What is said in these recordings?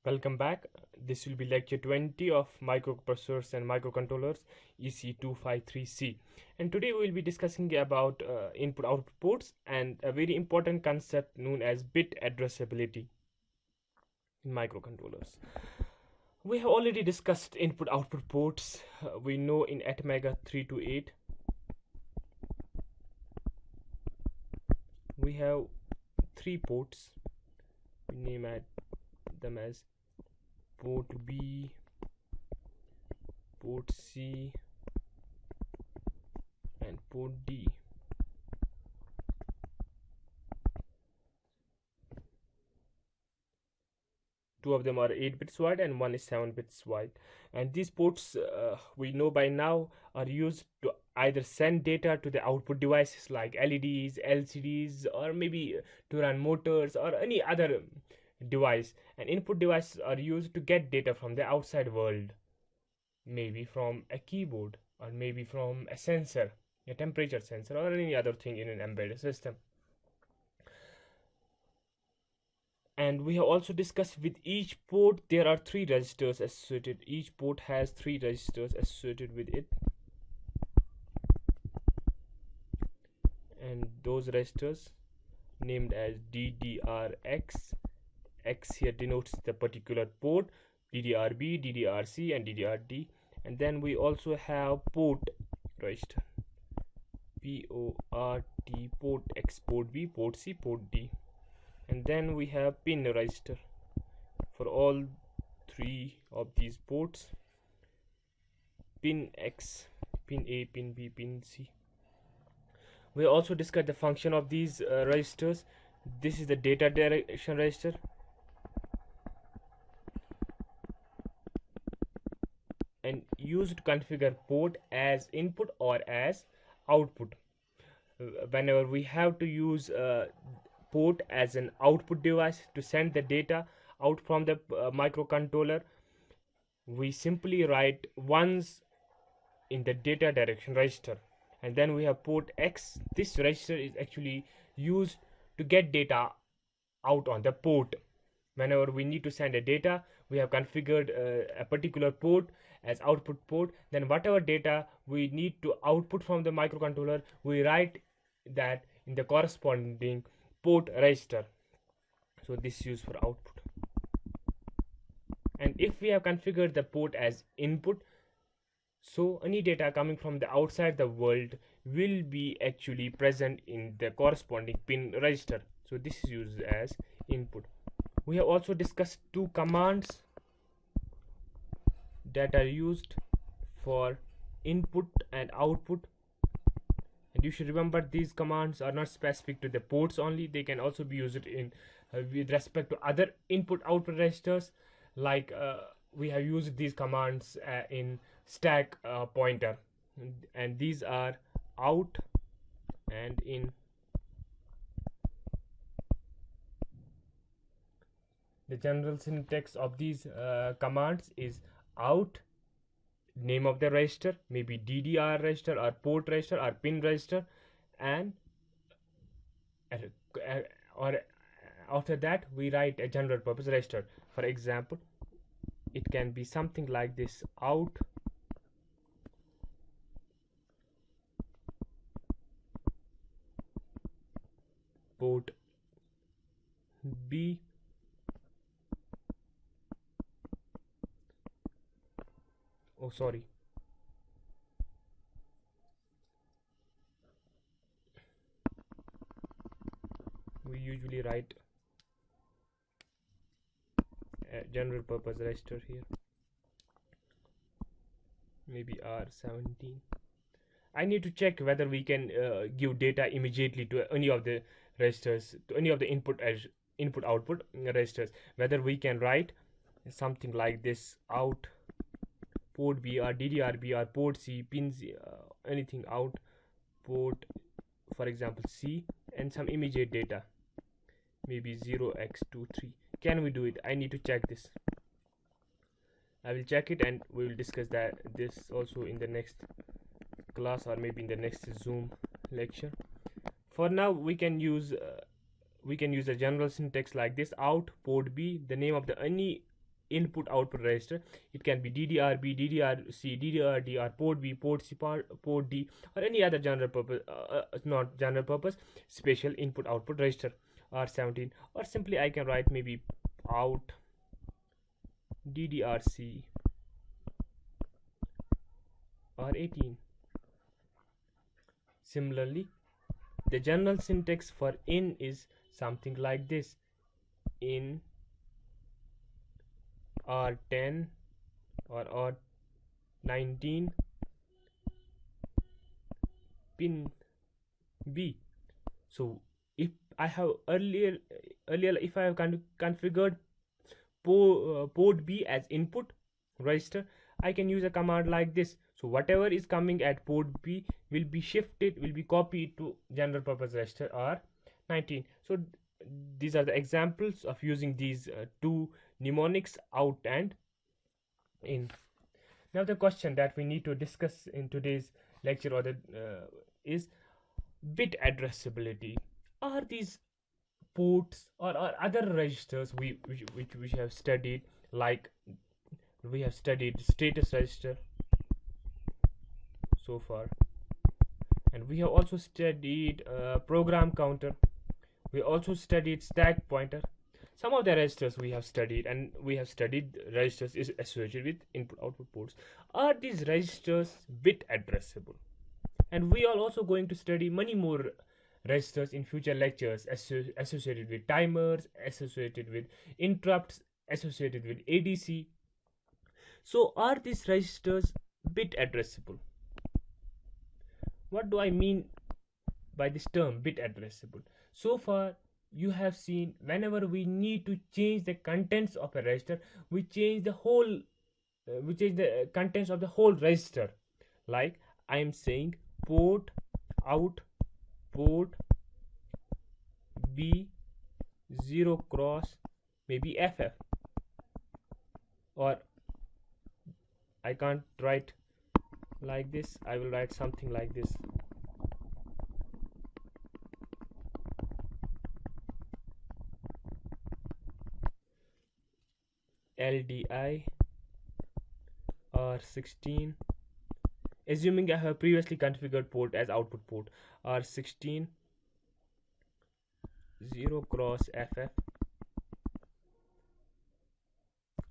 Welcome back. This will be lecture 20 of Microprocessors and Microcontrollers EC253C. And today we will be discussing about input-output ports and a very important concept known as bit addressability in microcontrollers. We have already discussed input-output ports. We know in Atmega 328 we have three ports. We name them as port B, port C, and port D. Two of them are 8 bits wide and one is 7 bits wide, and these ports we know by now are used to either send data to the output devices like LEDs, LCDs, or maybe to run motors or any other device, and input devices are used to get data from the outside world, maybe from a keyboard or maybe from a sensor, a temperature sensor, or any other thing in an embedded system. And we have also discussed with each port there are three registers associated. Each port has three registers associated with it, and those registers named as DDRX. X here denotes the particular port, DDRB, DDRC, and DDRD. And then we also have port register, PORT, port X, port B, port C, port D. And then we have pin register for all three of these ports: pin X, pin A, pin B, pin C. We also discussed the function of these registers. This is the data direction register, and used to configure port as input or as output. Whenever we have to use port as an output device to send the data out from the microcontroller, we simply write ones in the data direction register. And then we have port X. This register is actually used to get data out on the port. Whenever we need to send a data, we have configured a particular port as output port. Then whatever data we need to output from the microcontroller, we write that in the corresponding port register. So this is used for output. And if we have configured the port as input, so any data coming from the outside the world will be actually present in the corresponding pin register. So this is used as input. We have also discussed two commands that are used for input and output, and you should remember these commands are not specific to the ports only. They can also be used in with respect to other input output registers, like we have used these commands in stack pointer, and these are out and in. The general syntax of these commands is out, name of the register, maybe DDR register or port register or pin register, and or after that we write a general purpose register. For example, it can be something like this: out port B, oh sorry, we usually write a general purpose register here, maybe R17. I need to check whether we can give data immediately to any of the registers, to any of the input output registers, whether we can write something like this: out port B or DDRB or port C, pin C, anything out port, for example C, and some immediate data, maybe 0x23. Can we do it? I need to check this. I will check it, and we will discuss this also in the next class or maybe in the next Zoom lecture. For now, we can use a general syntax like this: out port B, the name of the any input output register. It can be DDR-B, DDR-C, DDR-D, or port B, port C, port D, or any other general purpose, not general purpose, special input output register, or 17. Or simply I can write maybe out DDR-C or 18. Similarly, the general syntax for in is something like this: in R10 or R19 pin B. So if I have earlier if I have configured port B as input register, I can use a command like this. So whatever is coming at port B will be shifted, will be copied to general purpose register R19. So these are the examples of using these two mnemonics, out and in. Now the question that we need to discuss in today's lecture or is bit addressability. Are these ports or other registers which we have studied, like we have studied status register so far, and we have also studied program counter, we also studied stack pointer. Some of the registers we have studied, and we have studied registers is associated with input output ports. Are these registers bit addressable? And we are also going to study many more registers in future lectures, associated with timers, associated with interrupts, associated with ADC. So are these registers bit addressable? What do I mean by this term bit addressable? So far you have seen, whenever we need to change the contents of a register, we change the whole contents of the whole register. Like I am saying port out port B 0 cross maybe FF, or I can't write like this, I will write something like this: LDI R16, assuming I have previously configured port as output port, R16 0 cross FF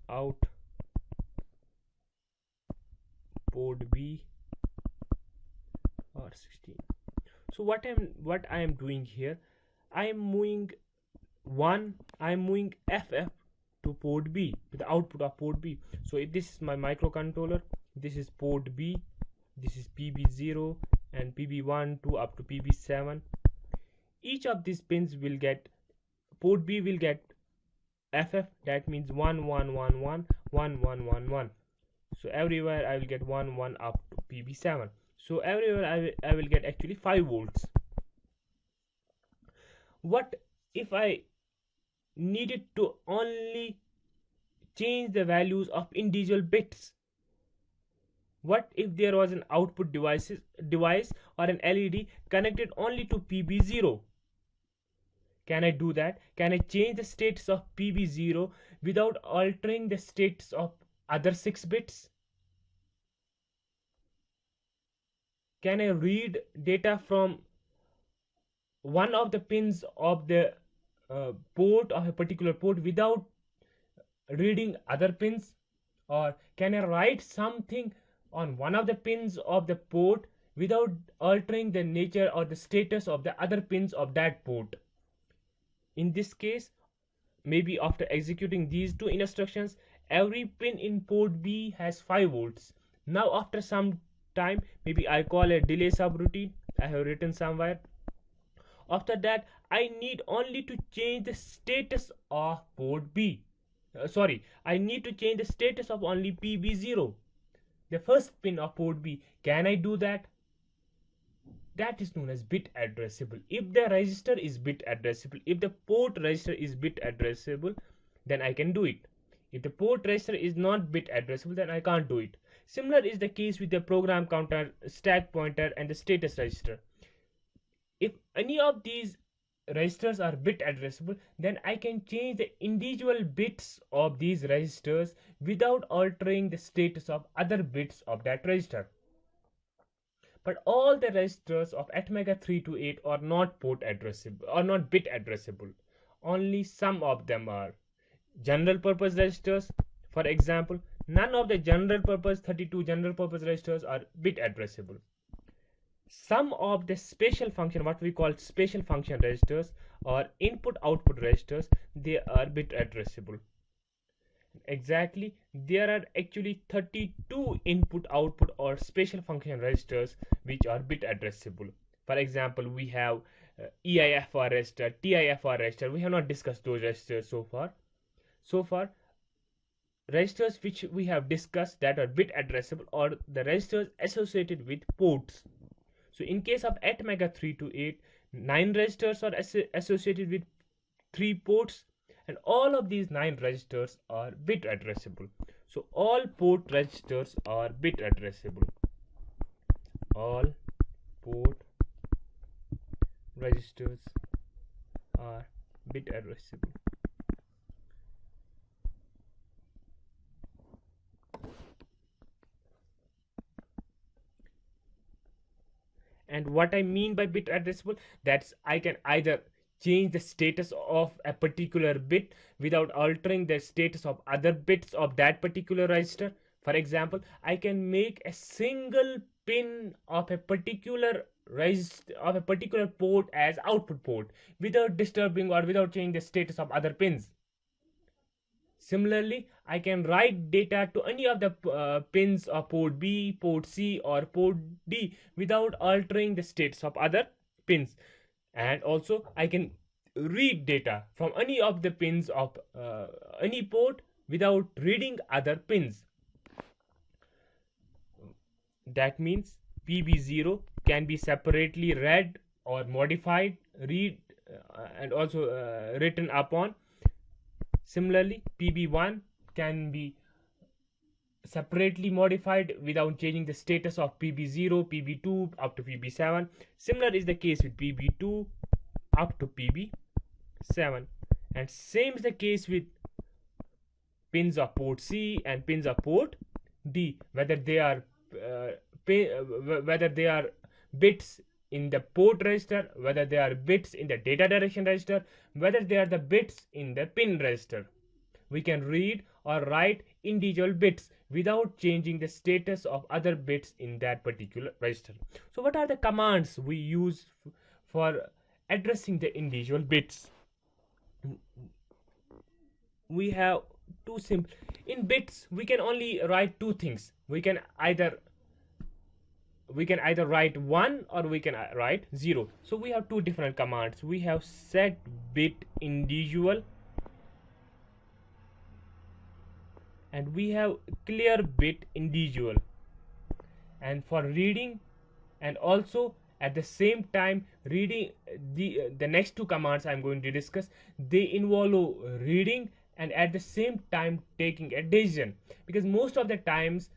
out port B R16. So what I am doing here, I am moving FF to port B, to the output of port B. So if this is my microcontroller, this is port B, this is PB0 and PB1 2 up to PB7. Each of these pins will get, port B will get FF, that means 1 1 1 1 1 1 1 1. So everywhere I will get 1 1 up to PB7. So everywhere I will get actually 5 volts. What if I needed to only change the values of individual bits? What if there was an output device or an LED connected only to PB0? Can I do that? Can I change the status of PB0 without altering the status of other 6 bits? Can I read data from one of the pins of the port of a particular port without reading other pins? Or can I write something on one of the pins of the port without altering the nature or the status of the other pins of that port? In this case, maybe after executing these two instructions, every pin in port B has 5 volts. Now after some time, maybe I call a delay subroutine, I have written somewhere. After that, I need only to change the status of port B. I need to change the status of only PB0, the first pin of port B. Can I do that? That is known as bit addressable. If the register is bit addressable, if the port register is bit addressable, then I can do it. If the port register is not bit addressable, then I can't do it. Similar is the case with the program counter, stack pointer, and the status register. If any of these registers are bit addressable, then I can change the individual bits of these registers without altering the status of other bits of that register. But all the registers of Atmega 328 are not port addressable or not bit addressable. Only some of them are. General purpose registers, for example, none of the general purpose 32 general purpose registers are bit addressable. Some of the special function, what we call special function registers or input output registers, they are bit addressable. Exactly, there are actually 32 input output or special function registers which are bit addressable. For example, we have EIFR register, TIFR register. We have not discussed those registers so far. Registers which we have discussed that are bit addressable or the registers associated with ports. So in case of Atmega 328, 9 registers are associated with 3 ports, and all of these 9 registers are bit addressable. So all port registers are bit addressable. All port registers are bit addressable. And what I mean by bit addressable, that's I can either change the status of a particular bit without altering the status of other bits of that particular register. For example, I can make a single pin of a particular register of a particular port as output port without disturbing or without changing the status of other pins. Similarly, I can write data to any of the pins of port B, port C, or port D without altering the status of other pins. And also, I can read data from any of the pins of any port without reading other pins. That means PB0 can be separately read or modified, read, and also written upon. Similarly, PB1 can be separately modified without changing the status of PB0, PB2 up to PB7. Similar is the case with PB2 up to PB7. And same is the case with pins of port C and pins of port D, whether they are bits in the port register, whether they are bits in the data direction register, whether they are the bits in the pin register. We can read or write individual bits without changing the status of other bits in that particular register. So what are the commands we use for addressing the individual bits? We have two simple. In bits, we can only write two things. We can either write 1 or we can write 0. So we have two different commands. We have set bit individual and we have clear bit individual. And for reading and also at the same time reading, the next two commands I'm going to discuss, they involve reading and at the same time taking a decision, because most of the times,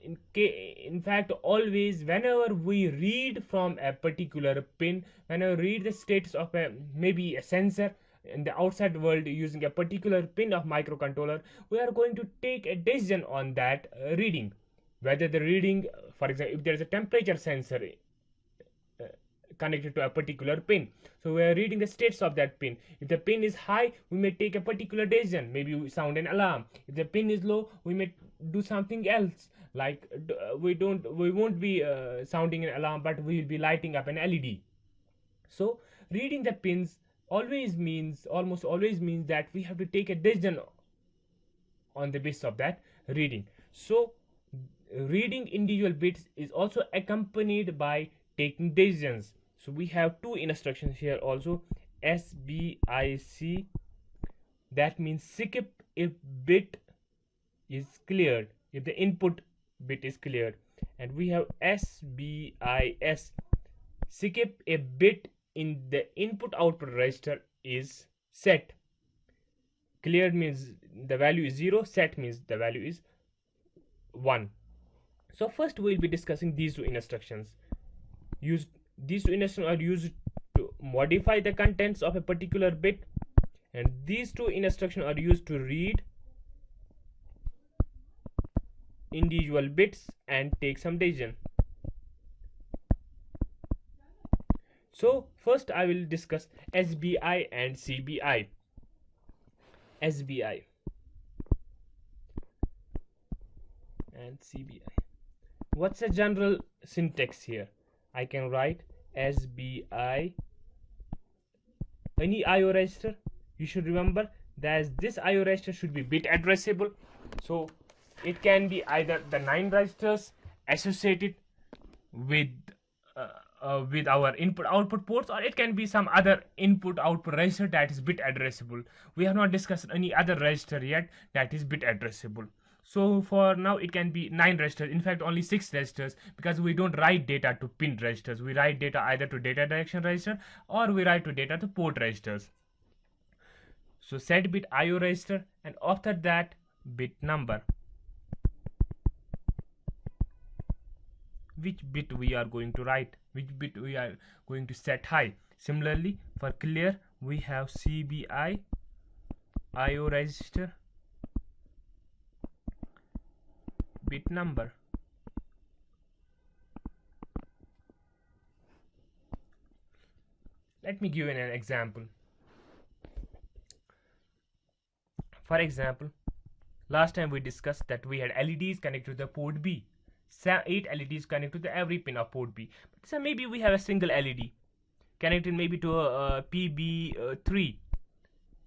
in fact always, whenever we read from a particular pin, whenever we read the status of maybe a sensor in the outside world using a particular pin of microcontroller, we are going to take a decision on that reading, whether the reading, for example, if there is a temperature sensor connected to a particular pin, so we are reading the status of that pin. If the pin is high, we may take a particular decision, maybe we sound an alarm. If the pin is low, we may do something else, like we won't be sounding an alarm, but we will be lighting up an LED. So reading the pins almost always means that we have to take a decision on the basis of that reading. So reading individual bits is also accompanied by taking decisions. So we have two instructions here also, SBIC, that means skip if bit is cleared, if the input bit is cleared, and we have SBIS, skip a bit in the input output register is set. Cleared means the value is 0, set means the value is 1. So first we will be discussing these two instructions. These two instructions are used to modify the contents of a particular bit, and these two instructions are used to read individual bits and take some decision. So first I will discuss SBI and CBI. SBI and CBI. What's the general syntax here? I can write SBI, any IO register. You should remember that this IO register should be bit addressable. So it can be either the 9 registers associated with our input output ports, or it can be some other input output register that is bit addressable. We have not discussed any other register yet that is bit addressable. So for now it can be 9 registers, in fact only 6 registers, because we don't write data to pin registers. We write data either to data direction register or we write to data to port registers. So set bit IO register, and after that bit number, which bit we are going to write, which bit we are going to set high. Similarly for clear, we have CBI IO register bit number. Let me give you an example. For example, last time we discussed that we had LEDs connected to the port B. 8 LEDs connected to every pin of port B. So maybe we have a single LED connected maybe to a PB3.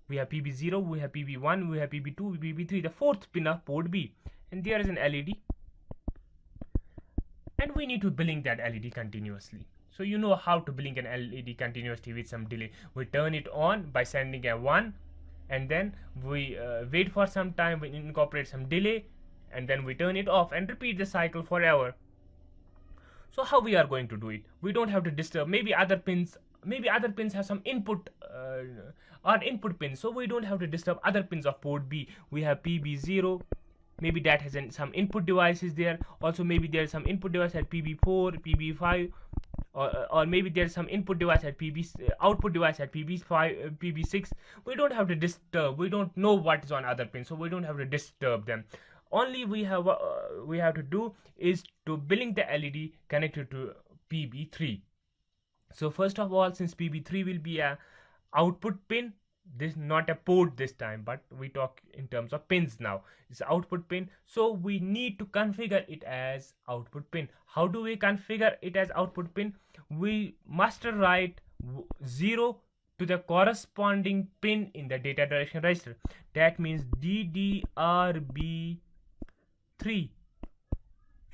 We have PB0, we have PB1, we have PB2, PB3, the 4th pin of port B, and there is an LED, and we need to blink that LED continuously. So you know how to blink an LED continuously with some delay. We turn it on by sending a 1, and then we wait for some time, we incorporate some delay, and then we turn it off and repeat the cycle forever. So how we are going to do it? We don't have to disturb. Maybe other pins have some input or input pins, so we don't have to disturb other pins of port B. We have PB0, maybe that has some input devices there. Also maybe there is some input device at PB4, PB5, or maybe there's some input device at output device at PB5, PB6. We don't have to disturb. We don't know what is on other pins, so we don't have to disturb them. Only we have to do is to blink the LED connected to PB3. So first of all, since PB3 will be a output pin, this not a port this time, but we talk in terms of pins now. It's output pin, so we need to configure it as output pin. How do we configure it as output pin? We must write 0 to the corresponding pin in the data direction register. That means DDRB3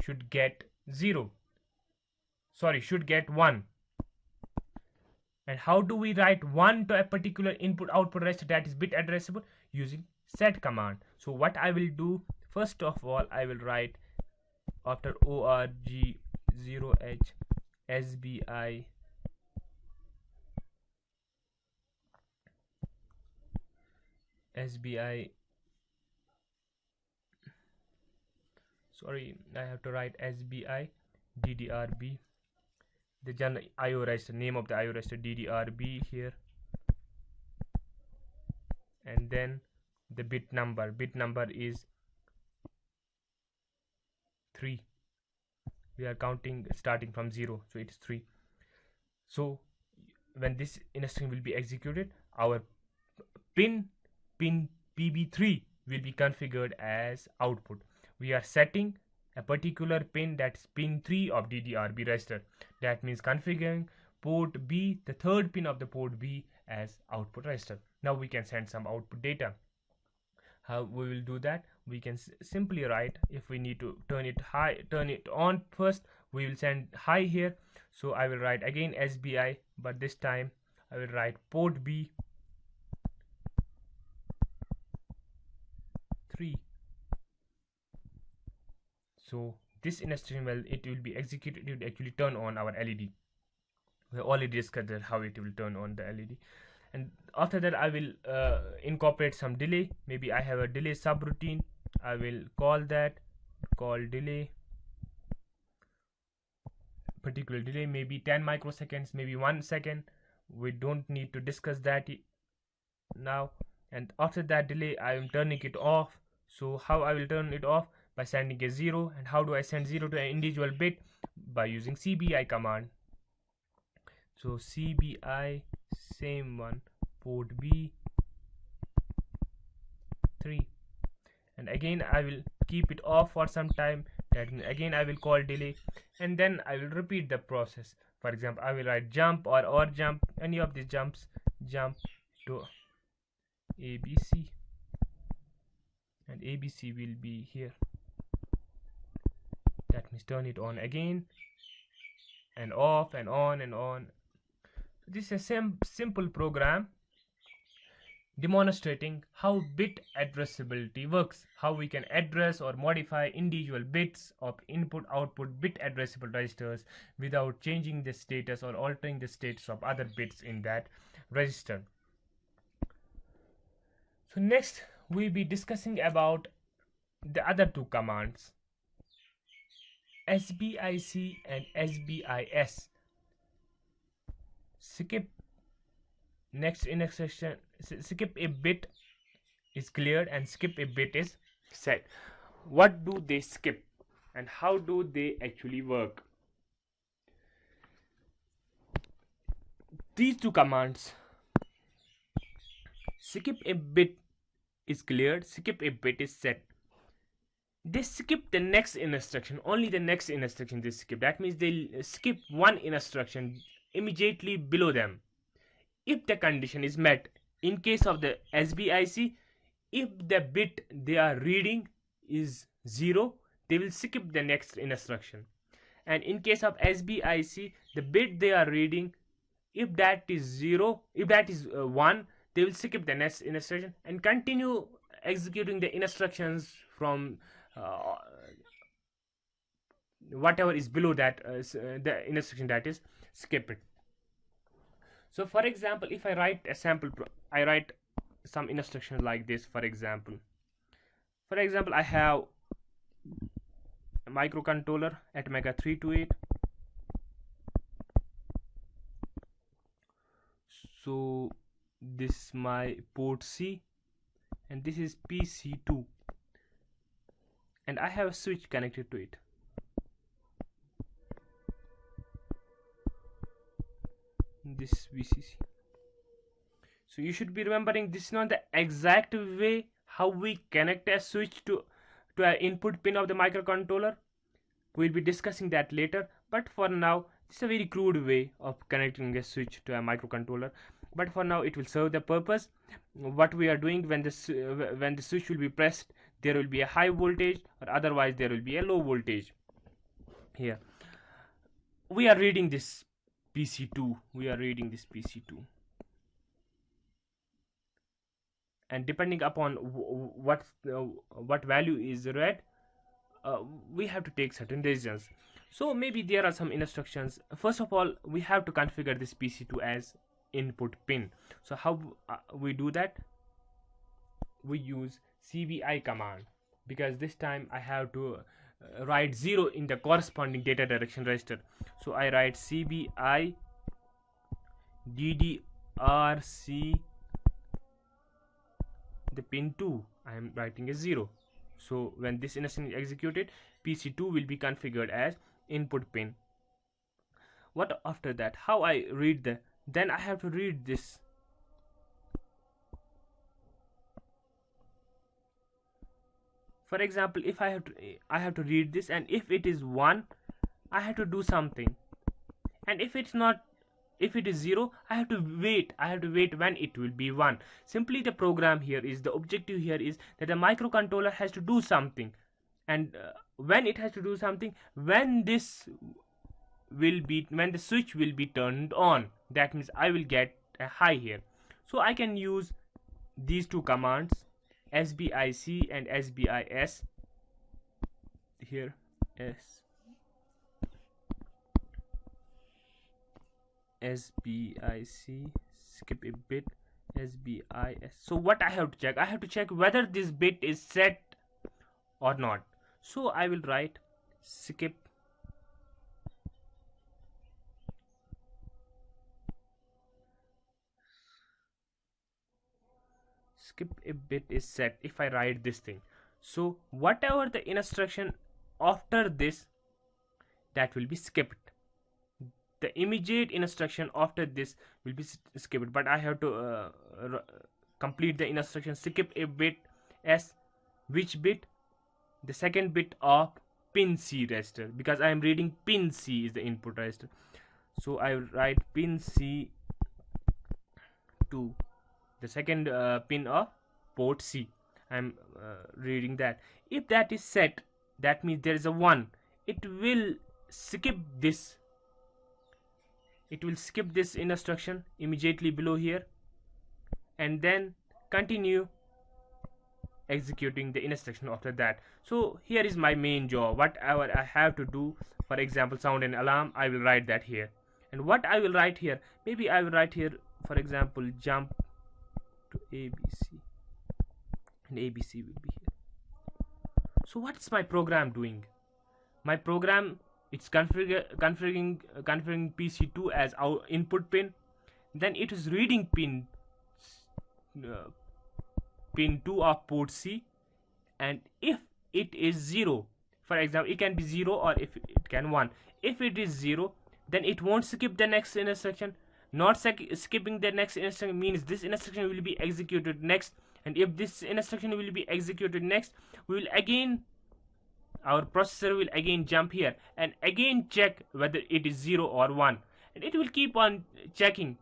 should get 1. And how do we write 1 to a particular input output register that is bit addressable? Using set command. So what I will do, first of all, I will write after org 0h SBI sorry, I have to write SBI DDRB, the general IO register, name of the IO register DDRB here, and then the bit number is 3. We are counting starting from 0, so it is 3. So when this instruction will be executed, our pin PB3 will be configured as output. We are setting a particular pin, that's pin 3 of DDRB register. That means configuring port B, the 3rd pin of the port B, as output register. Now we can send some output data. How we will do that? We can simply write, if we need to turn it on first, we will send high here. So I will write again SBI, but this time I will write port B 3. So this instruction, it will be executed, it will actually turn on our LED. We already discussed how it will turn on the LED. And after that I will incorporate some delay. Maybe I have a delay subroutine. I will call delay, particular delay, maybe 10 microseconds, maybe 1 second. We don't need to discuss that now. And after that delay, I am turning it off. So how I will turn it off? By sending a 0. And how do I send 0 to an individual bit? By using CBI command. So CBI, same one, port B 3, and again I will keep it off for some time. Then again I will call delay, and then I will repeat the process. For example, I will write jump or jump, any of these jumps, jump to ABC, and ABC will be here. That means turn it on again and off and on and on. This is a simple program demonstrating how bit addressability works, how we can address or modify individual bits of input-output bit addressable registers without changing the status or altering the status of other bits in that register. So next we'll be discussing about the other two commands, SBIC and SBIS. Skip next instruction, skip a bit is cleared and skip a bit is set. What do they skip and how do they actually work? These two commands, skip a bit is cleared, skip a bit is set. They skip the next instruction, only the next instruction they skip. That means they skip one instruction immediately below them if the condition is met. In case of the SBIC, if the bit they are reading is 0, they will skip the next instruction. And in case of SBIC, the bit they are reading, if that is 0, if that is 1, they will skip the next instruction and continue executing the instructions from whatever is below that, the instruction that is skip it. So for example, if I write a sample, I write some instruction like this. For example, I have a microcontroller at mega 328. So this is my port C and this is PC2, and I have a switch connected to it. This VCC. So you should be remembering this is not the exact way how we connect a switch to an input pin of the microcontroller. We'll be discussing that later, but for now this is a very crude way of connecting a switch to a microcontroller, but for now it will serve the purpose. What we are doing, when the switch will be pressed, there will be a high voltage, or otherwise there will be a low voltage. Here we are reading this PC2, and depending upon what value is read, we have to take certain decisions. So maybe there are some instructions. First of all, we have to configure this PC2 as input pin. So how we do that? We use CBI command, because this time I have to write 0 in the corresponding data direction register. So I write CBI DDRC, the pin 2, I am writing a 0. So when this instruction is executed, PC2 will be configured as input pin. What after that? How I read then I have to read this. For example, if I have to read this, and if it is 1, I have to do something, and if it is 0, I have to wait when it will be 1. Simply the program here is, the objective here is that the microcontroller has to do something, and when it has to do something, when the switch will be turned on, that means I will get a high here. So I can use these two commands, SBIC and SBIS. Here SBIC, skip a bit, SBIS. So what I have to check? I have to check whether this bit is set or not. So I will write skip skip a bit is set if I write this thing. So whatever the instruction after this, that will be skipped. The immediate instruction after this will be skipped, but I have to complete the instruction skip a bit as which bit? The second bit of pin C register, because I am reading pin C is the input register. So I will write pin C to the second pin of port C. I am reading that. If that is set, that means there is a 1. It will skip this. It will skip this instruction immediately below here, and then continue executing the instruction after that. So here is my main job. Whatever I have to do, for example sound an alarm, I will write that here. And what I will write here, maybe I will write here, for example, jump to ABC, and ABC will be here. So what's my program doing? My program, it's configuring PC2 as our input pin. Then it is reading pin 2 of port C, and if it is 0, for example it can be 0 or if it can 1. If it is 0, then it won't skip the next instruction. Not skipping the next instruction means this instruction will be executed next, and if this instruction will be executed next, we will again, our processor will again jump here and again check whether it is 0 or 1, and it will keep on checking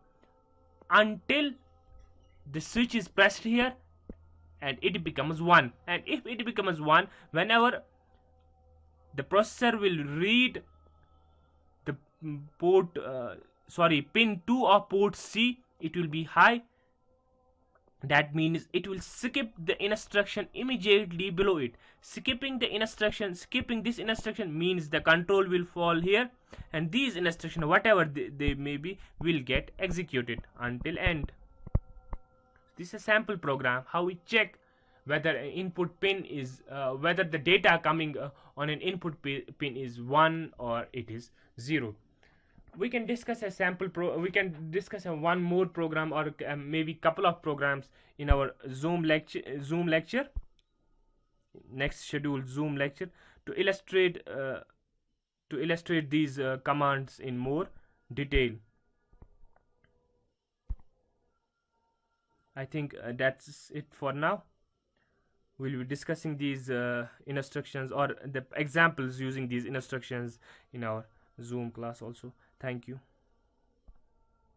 until the switch is pressed here and it becomes 1. And if it becomes 1, whenever the processor will read the pin 2 of port C, it will be high. That means it will skip the instruction immediately below it. Skipping this instruction means the control will fall here, and these instructions, whatever they may be, will get executed until end. This is a sample program how we check whether an input pin is whether the data coming on an input pin is 1 or it is 0. We can discuss a sample one more program, or maybe couple of programs in our Zoom lecture, next scheduled Zoom lecture, to illustrate these commands in more detail. I think that's it for now. We'll be discussing these instructions or the examples using these instructions in our Zoom class also. Thank you.